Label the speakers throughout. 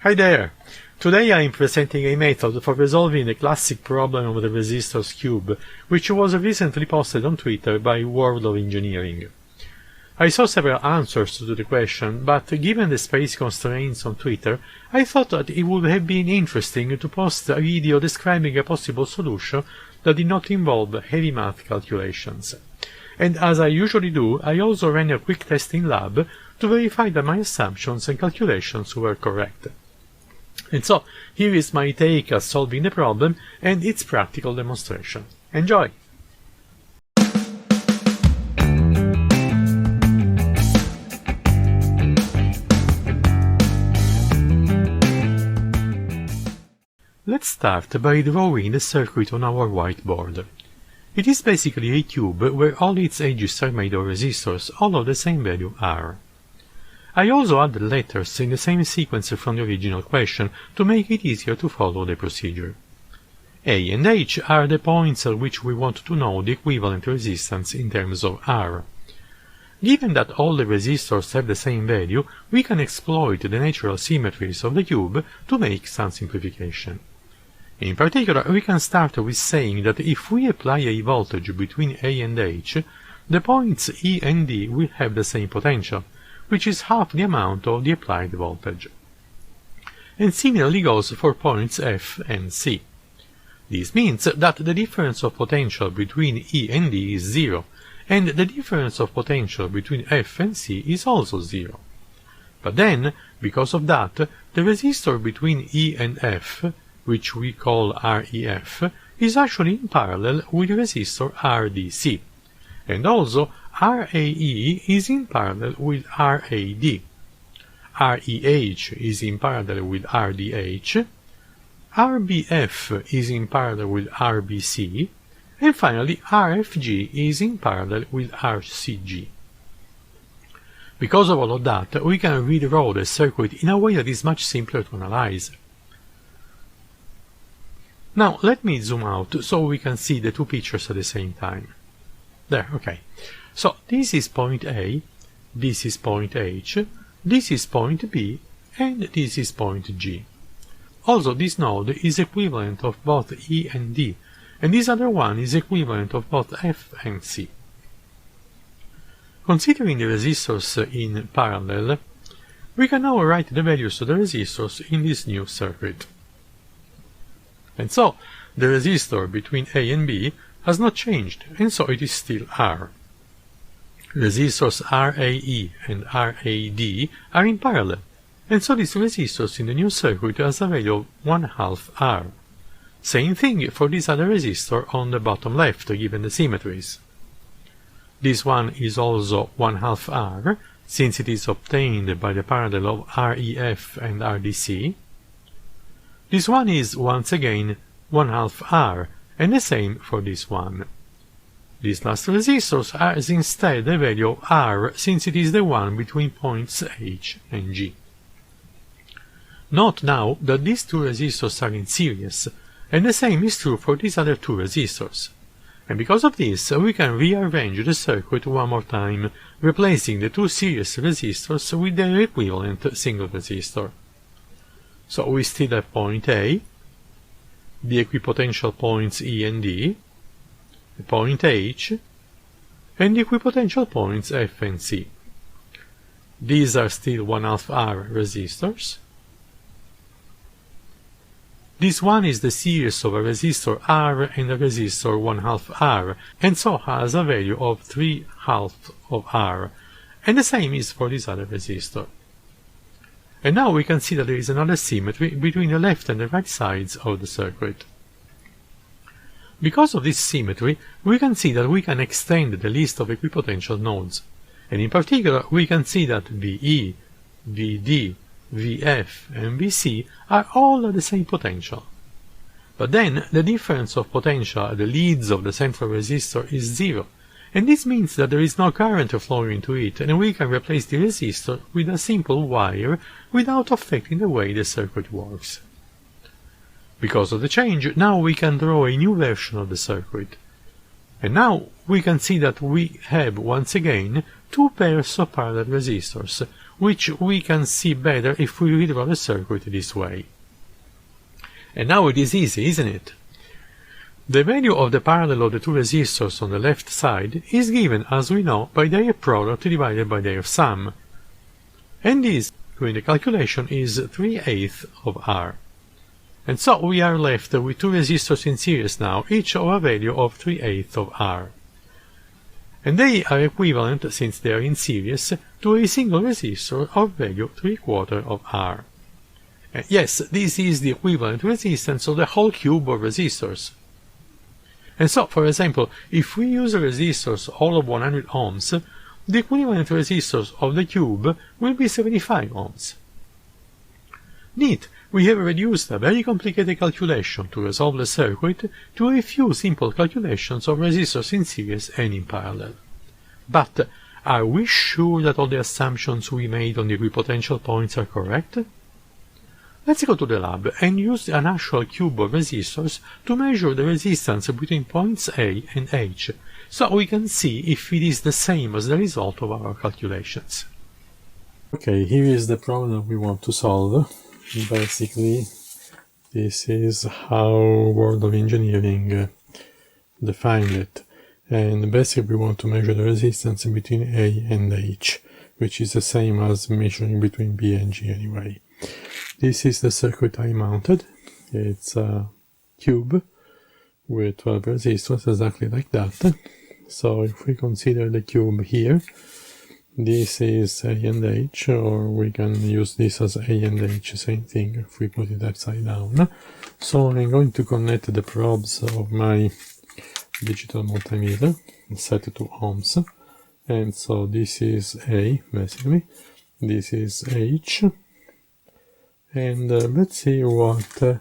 Speaker 1: Hi there! Today I am presenting a method for resolving the classic problem of the Resistors cube, which was recently posted on Twitter by World of Engineering. I saw several answers to the question, but given the space constraints on Twitter, I thought that it would have been interesting to post a video describing a possible solution that did not involve heavy math calculations. And as I usually do, I also ran a quick test in lab to verify that my assumptions and calculations were correct. And so, here is my take at solving the problem and its practical demonstration. Enjoy! Let's start by drawing the circuit on our whiteboard. It is basically a cube where all its edges are made of resistors, all of the same value R. I also added letters in the same sequence from the original question to make it easier to follow the procedure. A and H are the points at which we want to know the equivalent resistance in terms of R. Given that all the resistors have the same value, we can exploit the natural symmetries of the cube to make some simplification. In particular, we can start with saying that if we apply a voltage between A and H, the points E and D will have the same potential, which is half the amount of the applied voltage. And similarly goes for points F and C. This means that the difference of potential between E and D is zero, and the difference of potential between F and C is also zero. But then, because of that, the resistor between E and F, which we call REF, is actually in parallel with the resistor RDC, and also RAE is in parallel with RAD, REH is in parallel with RDH, RBF is in parallel with RBC, and finally RFG is in parallel with RCG. Because of all of that, we can redraw the circuit in a way that is much simpler to analyze. Now let me zoom out so we can see the two pictures at the same time. There, okay. So this is point A, this is point H, this is point B, and this is point G. Also, this node is equivalent of both E and D, and this other one is equivalent of both F and C. Considering the resistors in parallel, we can now write the values of the resistors in this new circuit. And so, the resistor between A and B has not changed, and so it is still R. Resistors RAE and RAD are in parallel, and so these resistors in the new circuit has a value of 1/2 R. Same thing for this other resistor on the bottom left, given the symmetries. This one is also 1/2 R, since it is obtained by the parallel of REF and RDC. This one is once again 1/2 R, and the same for this one. This last resistor has instead the value of R, since it is the one between points H and G. Note now that these two resistors are in series, and the same is true for these other two resistors. And because of this, we can rearrange the circuit one more time, replacing the two series resistors with their equivalent single resistor. So we still have point A, the equipotential points E and D, the point H, and the equipotential points F and C. These are still 1/2 R resistors. This one is the series of a resistor R and a resistor 1/2 R, and so has a value of 3/2 of R, and the same is for this other resistor. And now we can see that there is another symmetry between the left and the right sides of the circuit. Because of this symmetry, we can see that we can extend the list of equipotential nodes, and in particular we can see that VE, VD, VF and VC are all at the same potential. But then the difference of potential at the leads of the central resistor is zero, and this means that there is no current flowing into it, and we can replace the resistor with a simple wire without affecting the way the circuit works. Because of the change, now we can draw a new version of the circuit. And now we can see that we have once again two pairs of parallel resistors, which we can see better if we redraw the circuit this way. And now it is easy, isn't it? The value of the parallel of the two resistors on the left side is given, as we know, by their product divided by their sum. And this, doing the calculation, is 3/8 of R. And so we are left with two resistors in series now, each of a value of 3/8 of R. And they are equivalent, since they are in series, to a single resistor of value 3/4 of R. And yes, this is the equivalent resistance of the whole cube of resistors. And so, for example, if we use resistors all of 100 ohms, the equivalent resistors of the cube will be 75 ohms. Neat! We have reduced a very complicated calculation to resolve the circuit to a few simple calculations of resistors in series and in parallel. But are we sure that all the assumptions we made on the equipotential points are correct? Let's go to the lab and use an actual cube of resistors to measure the resistance between points A and H, so we can see if it is the same as the result of our calculations. Okay, here is the problem we want to solve. Basically, this is how World of Engineering defined it. And basically we want to measure the resistance between A and H, which is the same as measuring between B and G anyway. This is the circuit I mounted. It's a cube with 12 resistors, exactly like that. So if we consider the cube here, this is A and H, or we can use this as A and H, same thing, if we put it upside down. So I'm going to connect the probes of my digital multimeter, set to ohms. And so this is A, basically. This is H. And let's see what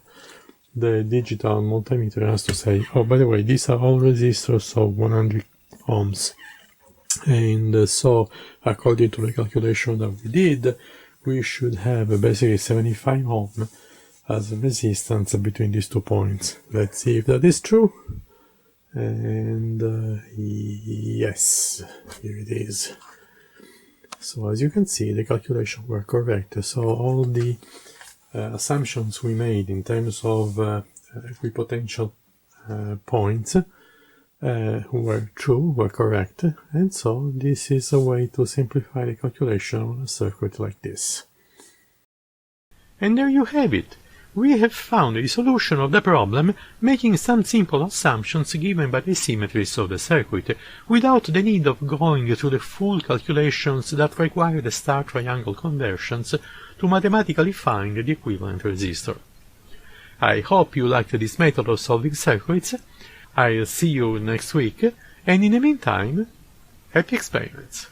Speaker 1: the digital multimeter has to say. Oh, by the way, these are all resistors of 100 ohms. And so, according to the calculation that we did, we should have basically 75 ohm as a resistance between these 2 points. Let's see if that is true. And yes, here it is. So as you can see, the calculations were correct. So all the assumptions we made in terms of equipotential points were true, were correct, and so this is a way to simplify the calculation on a circuit like this. And there you have it. We have found a solution of the problem, making some simple assumptions given by the symmetries of the circuit, without the need of going through the full calculations that require the star triangle conversions to mathematically find the equivalent resistor. I hope you liked this method of solving circuits. I'll see you next week, and in the meantime, happy experiments!